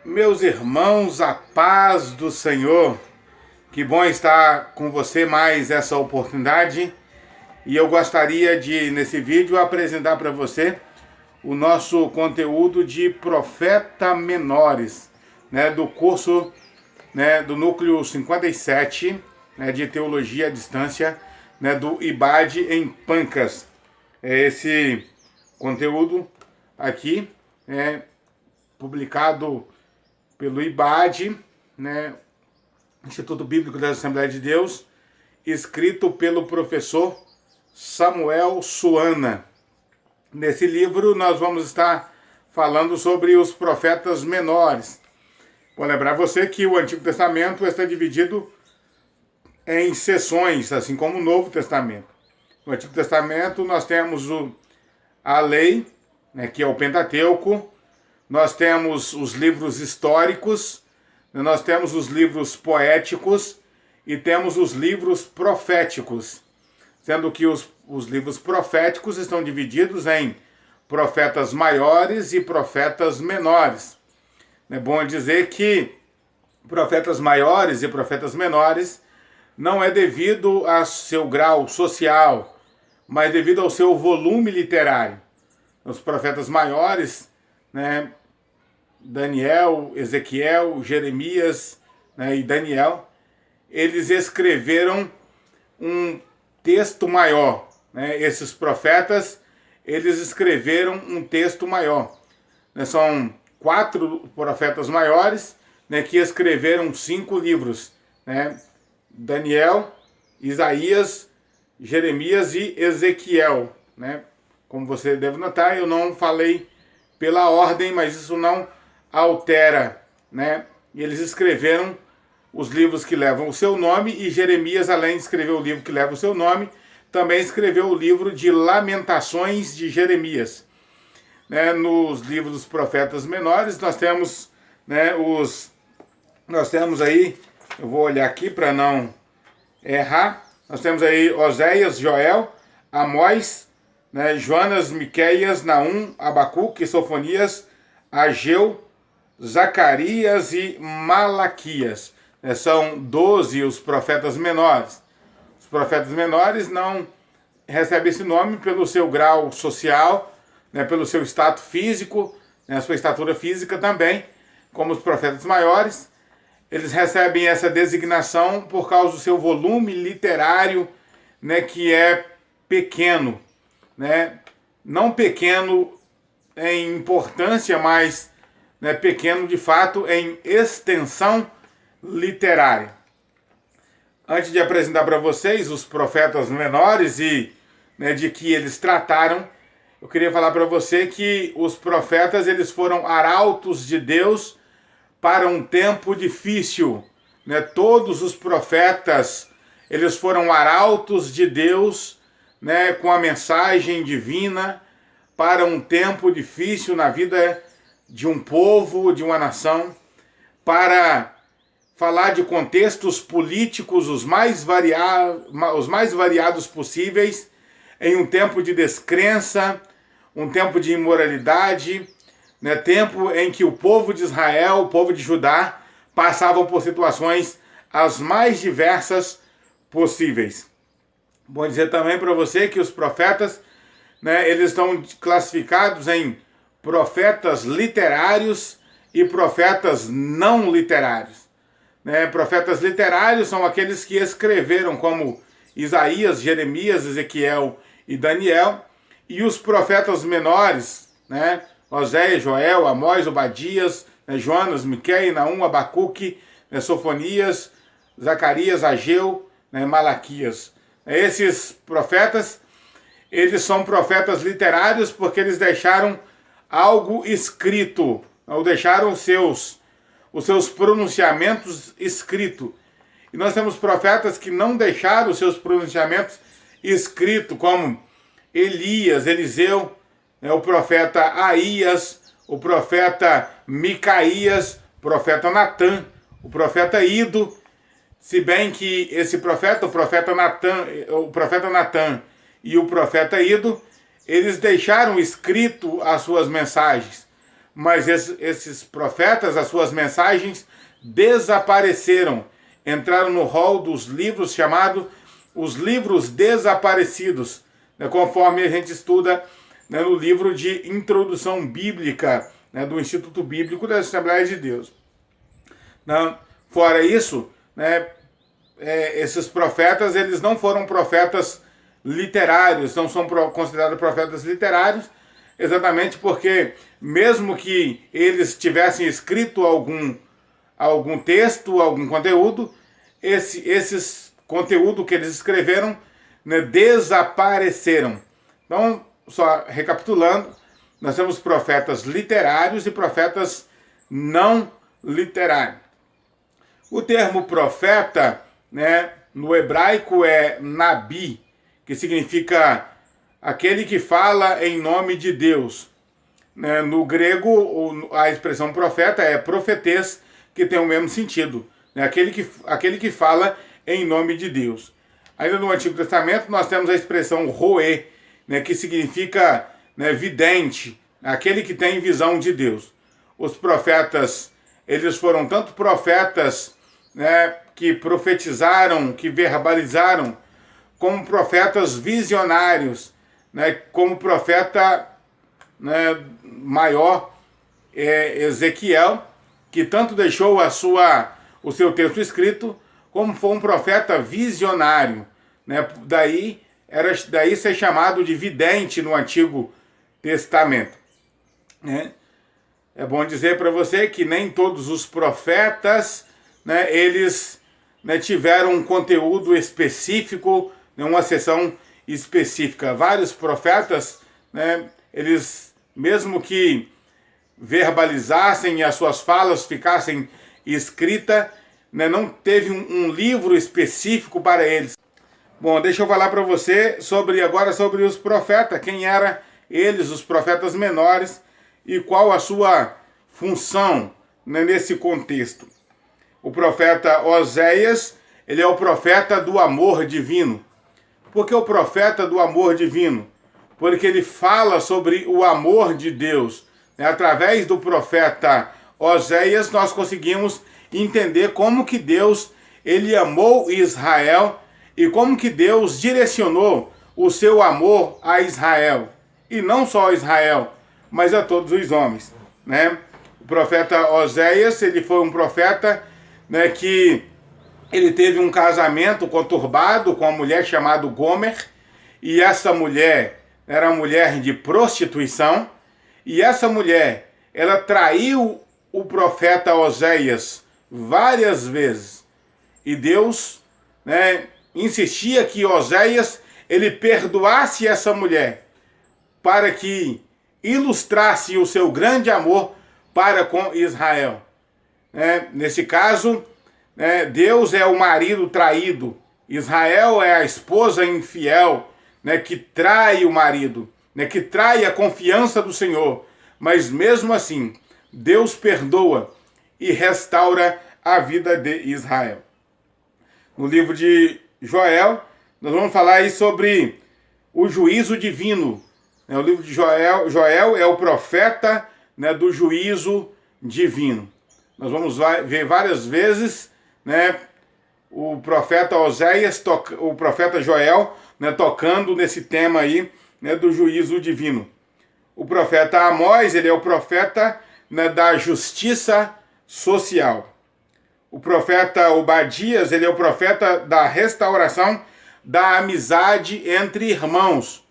Meus irmãos, a paz do Senhor. Que bom estar com você mais essa oportunidade. E eu gostaria de, nesse vídeo, apresentar para você o nosso conteúdo de Profeta Menores, do curso do Núcleo 57, de Teologia à Distância, do IBAD em Pancas. Esse conteúdo aqui é publicado pelo IBAD, Instituto Bíblico da Assembleia de Deus, escrito pelo professor Samuel Suana. Nesse livro nós vamos estar falando sobre os profetas menores. Vou lembrar você que o Antigo Testamento está dividido em seções, assim como o Novo Testamento. No Antigo Testamento nós temos a lei, que é o Pentateuco. Nós temos os livros históricos, nós temos os livros poéticos e temos os livros proféticos, sendo que os livros proféticos estão divididos em profetas maiores e profetas menores. É bom dizer que profetas maiores e profetas menores não é devido ao seu grau social, mas devido ao seu volume literário. Os profetas maiores, Daniel, Ezequiel, Jeremias e Daniel, eles escreveram um texto maior. Esses profetas, eles escreveram um texto maior. São 4 profetas maiores que escreveram 5 livros. Daniel, Isaías, Jeremias e Ezequiel. Como você deve notar, eu não falei pela ordem, mas isso não altera, E eles escreveram os livros que levam o seu nome, e Jeremias, além de escrever o livro que leva o seu nome, também escreveu o livro de Lamentações de Jeremias. Nos livros dos profetas menores, nós temos, nós temos aí, eu vou olhar aqui para não errar, nós temos aí Oséias, Joel, Amós, Joanas, Miqueias, Naum, Abacuque, Sofonias, Ageu, Zacarias e Malaquias. São 12 os profetas menores. Os profetas menores não recebem esse nome pelo seu grau social, pelo seu status físico, a sua estatura física também, como os profetas maiores. Eles recebem essa designação por causa do seu volume literário, que é pequeno. Não pequeno em importância, mas pequeno de fato em extensão literária. Antes de apresentar para vocês os profetas menores e de que eles trataram, eu queria falar para você que os profetas, eles foram arautos de Deus para um tempo difícil. Todos os profetas, eles foram arautos de Deus, com a mensagem divina para um tempo difícil na vida de um povo, de uma nação, para falar de contextos políticos os mais variados possíveis, em um tempo de descrença, um tempo de imoralidade, tempo em que o povo de Israel, o povo de Judá, passavam por situações as mais diversas possíveis. Bom dizer também para você que os profetas, eles estão classificados em profetas literários e profetas não literários. Profetas literários são aqueles que escreveram, como Isaías, Jeremias, Ezequiel e Daniel, e os profetas menores, Oséias, Joel, Amós, Obadias, Joanas, Miqueias, Naum, Abacuque, Sofonias, Zacarias, Ageu, Malaquias. Esses profetas, eles são profetas literários porque eles deixaram algo escrito, ou deixaram os seus pronunciamentos escritos. E nós temos profetas que não deixaram os seus pronunciamentos escritos, como Elias, Eliseu, o profeta Aías, o profeta Micaías, o profeta Natã, o profeta Ido. Se bem que esse profeta, o profeta Natã e o profeta Ido, eles deixaram escrito as suas mensagens, mas esses profetas, as suas mensagens desapareceram, entraram no rol dos livros chamados os livros desaparecidos, né, conforme a gente estuda, né, no livro de Introdução Bíblica, né, do Instituto Bíblico da Assembleia de Deus. Não, fora isso, né, esses profetas, eles não foram profetas literários, não são considerados profetas literários, exatamente porque, mesmo que eles tivessem escrito algum texto, algum conteúdo, esses conteúdo que eles escreveram, né, desapareceram. Então, só recapitulando, nós temos profetas literários e profetas não literários. O termo profeta, né, no hebraico é nabi, que significa aquele que fala em nome de Deus. Né, no grego, a expressão profeta é profetês, que tem o mesmo sentido. Né, aquele que fala em nome de Deus. Ainda no Antigo Testamento nós temos a expressão roê, né, que significa, né, vidente, aquele que tem visão de Deus. Os profetas, eles foram tanto profetas, né, que profetizaram, que verbalizaram, como profetas visionários, né, como profeta, né, maior, Ezequiel, que tanto deixou o seu texto escrito, como foi um profeta visionário, né? Daí ser chamado de vidente no Antigo Testamento. Né? É bom dizer para você que nem todos os profetas, né, eles, né, tiveram um conteúdo específico, né, uma sessão específica. Vários profetas, né, eles, mesmo que verbalizassem e as suas falas ficassem escritas, né, não teve um livro específico para eles. Bom, deixa eu falar para você agora sobre os profetas, quem eram eles, os profetas menores, e qual a sua função, né, nesse contexto. O profeta Oséias, ele é o profeta do amor divino. Por que o profeta do amor divino? Porque ele fala sobre o amor de Deus. Através do profeta Oséias, nós conseguimos entender como que Deus, ele amou Israel e como que Deus direcionou o seu amor a Israel. E não só a Israel, mas a todos os homens. Né? O profeta Oséias, ele foi um profeta, né, que ele teve um casamento conturbado com uma mulher chamada Gomer, e essa mulher era uma mulher de prostituição, e essa mulher, ela traiu o profeta Oséias várias vezes. E Deus, né, insistia que Oséias, ele perdoasse essa mulher, para que ilustrasse o seu grande amor para com Israel. Nesse caso, né, Deus é o marido traído, Israel é a esposa infiel, né, que trai o marido, né, que trai a confiança do Senhor. Mas mesmo assim, Deus perdoa e restaura a vida de Israel. No livro de Joel, nós vamos falar aí sobre o juízo divino. O livro de Joel é o profeta, né, do juízo divino. Nós vamos ver várias vezes, né, o profeta Oséias, o profeta Joel, né, tocando nesse tema aí, né, do juízo divino. O profeta Amós, ele é o profeta, né, da justiça social. O profeta Obadias, ele é o profeta da restauração da amizade entre irmãos.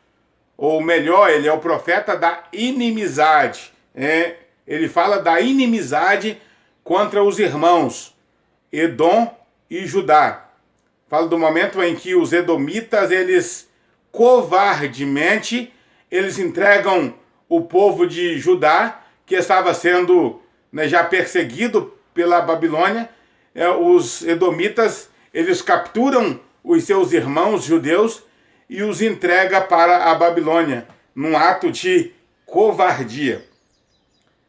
Ou melhor, ele é o profeta da inimizade. Ele fala da inimizade contra os irmãos, Edom e Judá. Fala do momento em que os edomitas, eles covardemente, eles entregam o povo de Judá, que estava sendo, né, já perseguido pela Babilônia. Os edomitas, eles capturam os seus irmãos judeus e os entrega para a Babilônia, num ato de covardia.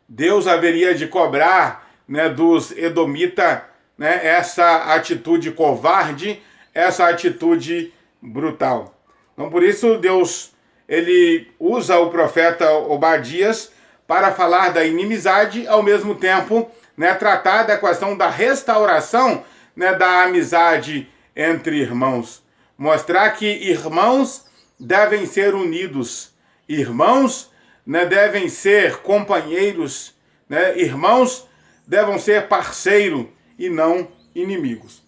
Deus haveria de cobrar, né, dos edomitas, né, essa atitude covarde, essa atitude brutal. Então, por isso, Deus, ele usa o profeta Obadias para falar da inimizade, ao mesmo tempo, né, tratar da questão da restauração, né, da amizade entre irmãos. Mostrar que irmãos devem ser unidos, irmãos, né, devem ser companheiros, né, irmãos devem ser parceiro e não inimigos.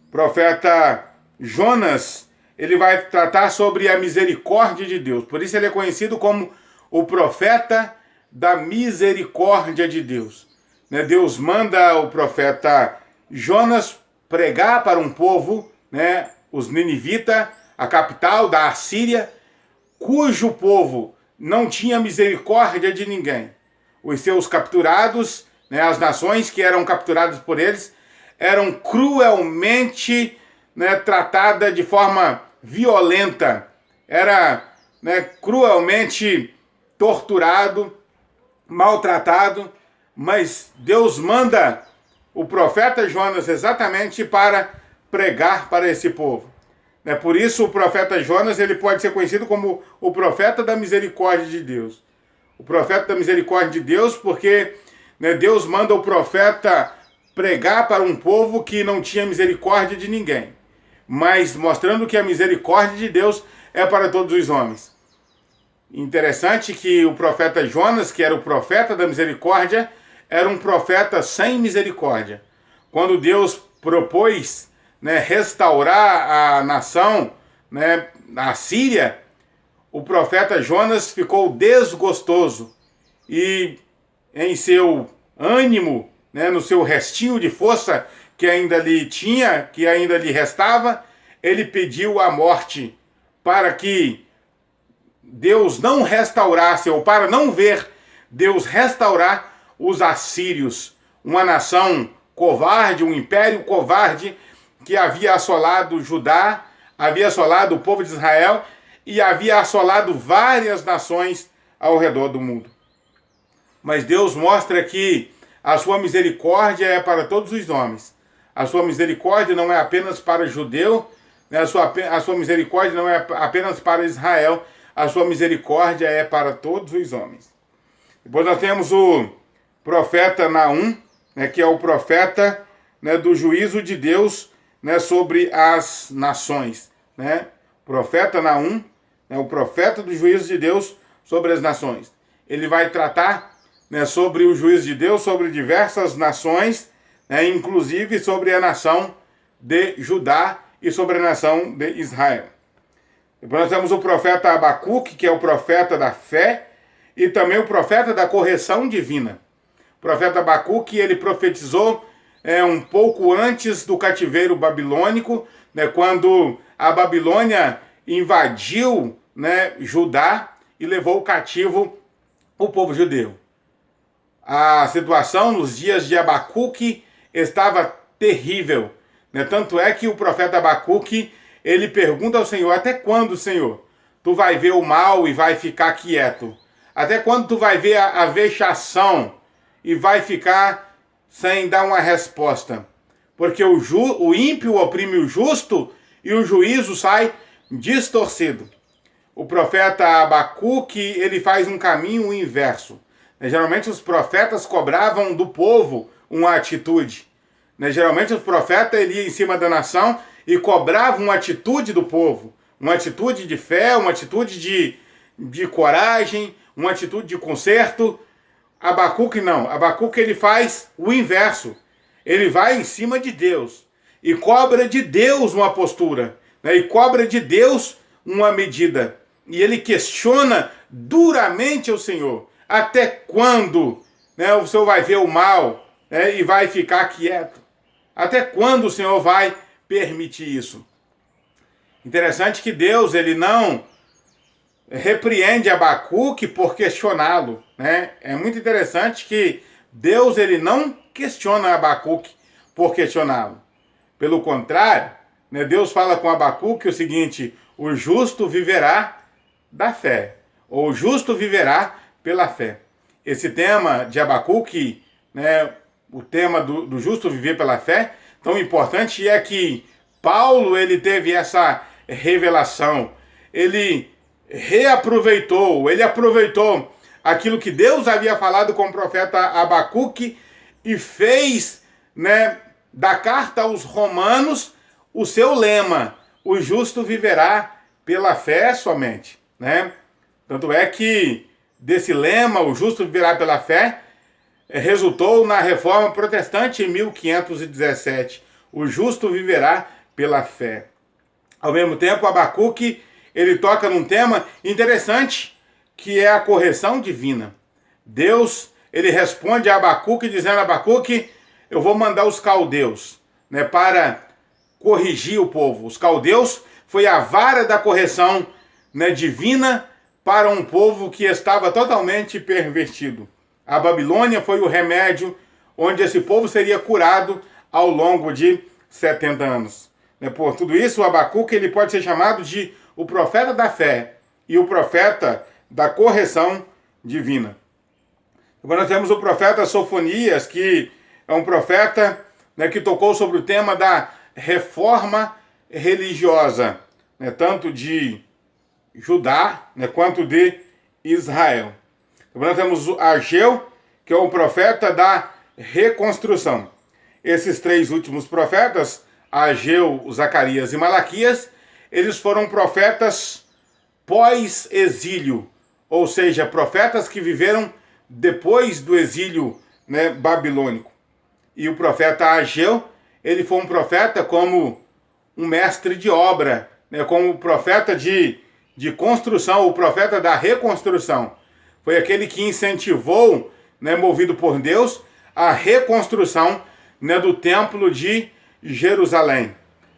O profeta Jonas, ele vai tratar sobre a misericórdia de Deus. Por isso ele é conhecido como o profeta da misericórdia de Deus. Né, Deus manda o profeta Jonas pregar para um povo, né, os ninivitas, a capital da Assíria, cujo povo não tinha misericórdia de ninguém. Os seus capturados, né, as nações que eram capturadas por eles, eram cruelmente, né, tratadas de forma violenta. Era, né, cruelmente torturado, maltratado, mas Deus manda o profeta Jonas exatamente para pregar para esse povo. Por isso o profeta Jonas, ele pode ser conhecido como o profeta da misericórdia de Deus. O profeta da misericórdia de Deus porque, né, Deus manda o profeta pregar para um povo que não tinha misericórdia de ninguém, mas mostrando que a misericórdia de Deus é para todos os homens. Interessante que o profeta Jonas, que era o profeta da misericórdia, era um profeta sem misericórdia. Quando Deus propôs, né, restaurar a nação, né, a Síria, o profeta Jonas ficou desgostoso e em seu ânimo, né, no seu restinho de força que ainda lhe tinha, que ainda lhe restava, ele pediu a morte para que Deus não restaurasse, ou para não ver Deus restaurar os assírios, uma nação covarde, um império covarde que havia assolado Judá, havia assolado o povo de Israel e havia assolado várias nações ao redor do mundo. Mas Deus mostra que a sua misericórdia é para todos os homens. A sua misericórdia não é apenas para o judeu, né? A sua misericórdia não é apenas para Israel, a sua misericórdia é para todos os homens. Depois nós temos o profeta Naum, né, que é o profeta, né, do juízo de Deus, né, sobre as nações. Né? Profeta Naum, né, o profeta do juízo de Deus sobre as nações. Ele vai tratar, né, sobre o juízo de Deus sobre diversas nações, né, inclusive sobre a nação de Judá e sobre a nação de Israel. Depois nós temos o profeta Abacuque, que é o profeta da fé, e também o profeta da correção divina. O profeta Abacuque, ele profetizou um pouco antes do cativeiro babilônico, né, quando a Babilônia invadiu, né, Judá e levou cativo o povo judeu. A situação nos dias de Abacuque estava terrível, né? Tanto é que o profeta Abacuque, ele pergunta ao Senhor: até quando, Senhor, tu vai ver o mal e vai ficar quieto? Até quando tu vai ver a vexação e vai ficar sem dar uma resposta? Porque o ímpio oprime o justo e o juízo sai distorcido. O profeta Abacuque, ele faz um caminho inverso. Geralmente os profetas cobravam do povo uma atitude. Geralmente os profetas, ele ia em cima da nação e cobrava uma atitude do povo. Uma atitude de fé, uma atitude de coragem, uma atitude de conserto. Abacuque não. Abacuque, ele faz o inverso. Ele vai em cima de Deus e cobra de Deus uma postura, né? E cobra de Deus uma medida. E ele questiona duramente o Senhor. Até quando, né, o Senhor vai ver o mal, né, e vai ficar quieto? Até quando o Senhor vai permitir isso? Interessante que Deus, ele não repreende Abacuque por questioná-lo, né? É muito interessante que Deus, ele não questiona Abacuque por questioná-lo. Pelo contrário, né, Deus fala com Abacuque o seguinte: o justo viverá da fé, ou o justo viverá pela fé. Esse tema de Abacuque, né, o tema do justo viver pela fé, tão importante é que Paulo, ele teve essa revelação. Ele aproveitou aquilo que Deus havia falado com o profeta Abacuque e fez, né, da carta aos Romanos o seu lema: o justo viverá pela fé somente, né? Tanto é que desse lema, o justo viverá pela fé, resultou na Reforma Protestante em 1517. O justo viverá pela fé. Ao mesmo tempo, Abacuque, ele toca num tema interessante, que é a correção divina. Deus, ele responde a Abacuque dizendo: Abacuque, eu vou mandar os caldeus, né, para corrigir o povo. Os caldeus foi a vara da correção, né, divina para um povo que estava totalmente pervertido. A Babilônia foi o remédio onde esse povo seria curado ao longo de 70 anos. Por tudo isso, o Abacuque, ele pode ser chamado de o profeta da fé e o profeta da correção divina. Depois nós temos o profeta Sofonias, que é um profeta, né, que tocou sobre o tema da reforma religiosa, né, tanto de Judá, né, quanto de Israel. Depois nós temos Ageu, que é o profeta da reconstrução. Esses três últimos profetas, Ageu, Zacarias e Malaquias, eles foram profetas pós-exílio, ou seja, profetas que viveram depois do exílio, né, babilônico. E o profeta Ageu, ele foi um profeta como um mestre de obra, né, como profeta de construção, o profeta da reconstrução. Foi aquele que incentivou, né, movido por Deus, a reconstrução, né, do templo de Jerusalém.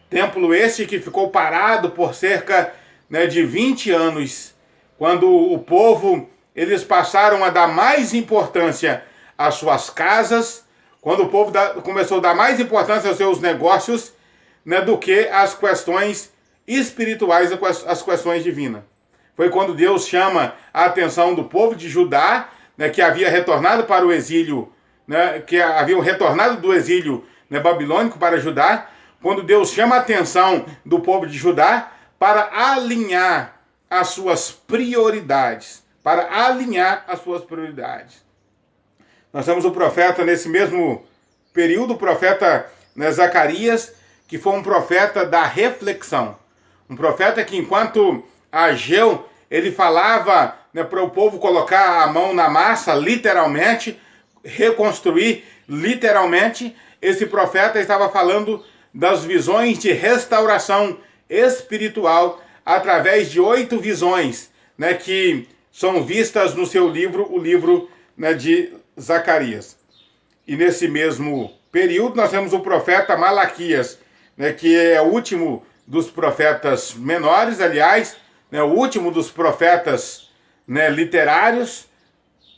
Templo esse que ficou parado por cerca, né, de 20 anos, quando o povo, eles passaram a dar mais importância às suas casas, quando o povo começou a dar mais importância aos seus negócios, né, do que às questões espirituais, às questões divinas. Foi quando Deus chama a atenção do povo de Judá, né, que havia retornado para o exílio, né, que haviam retornado do exílio, né, babilônico para Judá, quando Deus chama a atenção do povo de Judá para alinhar as suas prioridades. Nós temos o profeta nesse mesmo período, o profeta, né, Zacarias, que foi um profeta da reflexão. Um profeta que, enquanto Ageu, ele falava, né, para o povo colocar a mão na massa, literalmente, reconstruir literalmente, esse profeta estava falando das visões de restauração espiritual através de 8 visões, né, que são vistas no seu livro, o livro, né, de Zacarias. E nesse mesmo período nós temos o profeta Malaquias, né, que é o último dos profetas menores, aliás, né, o último dos profetas, né, literários.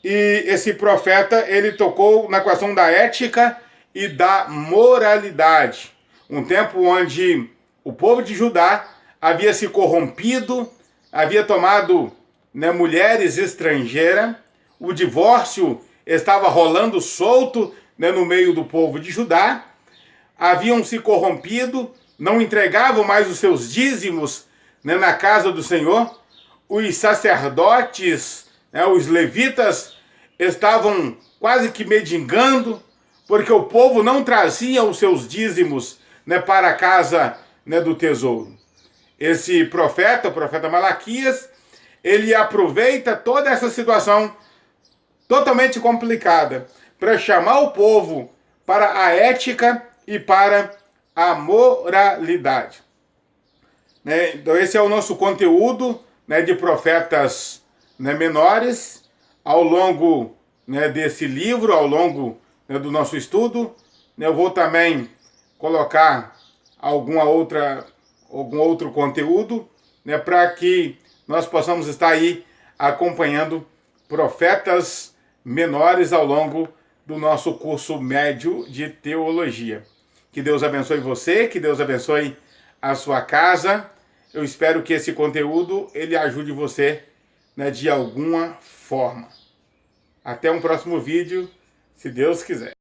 E esse profeta, ele tocou na questão da ética e da moralidade. Um tempo onde o povo de Judá havia se corrompido, havia tomado, né, mulheres estrangeiras, o divórcio estava rolando solto, né, no meio do povo de Judá, haviam se corrompido, não entregavam mais os seus dízimos, né, na casa do Senhor. Os sacerdotes, né, os levitas, estavam quase que mendigando, porque o povo não trazia os seus dízimos, né, para a casa, né, do tesouro. Esse profeta, o profeta Malaquias, ele aproveita toda essa situação totalmente complicada para chamar o povo para a ética e para a moralidade. Né? Então esse é o nosso conteúdo, né, de profetas, né, menores, ao longo, né, desse livro, ao longo, né, do nosso estudo. Eu vou também colocar algum outro conteúdo, né, para que nós possamos estar aí acompanhando profetas menores ao longo do nosso curso médio de teologia. Que Deus abençoe você, que Deus abençoe a sua casa. Eu espero que esse conteúdo ele ajude você, né, de alguma forma. Até um próximo vídeo, se Deus quiser.